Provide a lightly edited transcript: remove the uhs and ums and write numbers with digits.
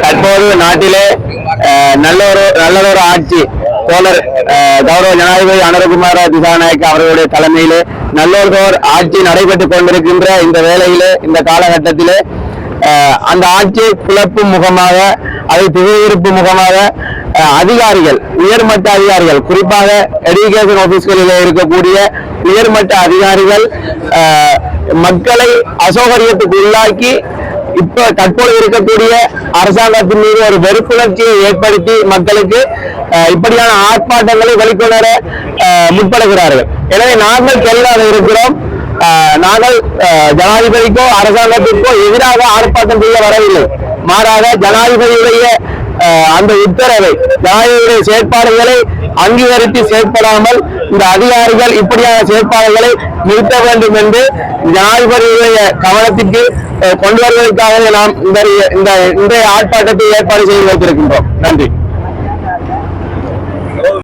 தற்போது நாட்டிலே நல்லதொரு ஆட்சி தோழர் கௌரவ ஜனாதிபதி அனுரகுமார திசாநாயக்க அவர்களுடைய தலைமையிலே நல்லதொரு ஆட்சி நடைபெற்றுக் கொண்டிருக்கின்ற இந்த வேளையிலே, இந்த காலகட்டத்திலே அந்த ஆட்சியை குழப்பும் முகமாக, அதை திசையிருப்பு முகமாக அதிகாரிகள், உயர்மட்ட அதிகாரிகள், குறிப்பாக எடுகேஷன் ஆபீஸ்களில் இருக்கக்கூடிய உயர்மட்ட அதிகாரிகள் மக்களை அசௌகரியத்துக்கு உள்ளாக்கி இப்ப தற்போது இருக்கக்கூடிய அரசாங்கத்தின் மீது ஒரு வெறுப்புணர்ச்சியை ஏற்படுத்தி மக்களுக்கு இப்படியான ஆர்ப்பாட்டங்களை வெளிக்கொணர முற்படுகிறார்கள். எனவே நாங்கள் தெளிவாக இருக்கிறோம். நாங்கள் ஜனாதிபதிக்கோ அரசாங்கத்திற்கோ எதிராக ஆர்ப்பாட்டம் செய்ய வரவில்லை. மாறாக ஜனாதிபதியுடைய அந்த உத்தரவை, ஜனாதிபதியுடைய செயற்பாடுகளை அங்கீகரித்து செயற்படாமல் இந்த அதிகாரிகள் இப்படியான செயற்பாடுகளை நிறுத்த வேண்டும் என்று ஜனாதிபதியுடைய கவனத்திற்கு கொண்டு வருவதற்காக நாம் இந்த ஆர்ப்பாட்டத்தை ஏற்பாடு செய்து வைத்திருக்கின்றோம். நன்றி.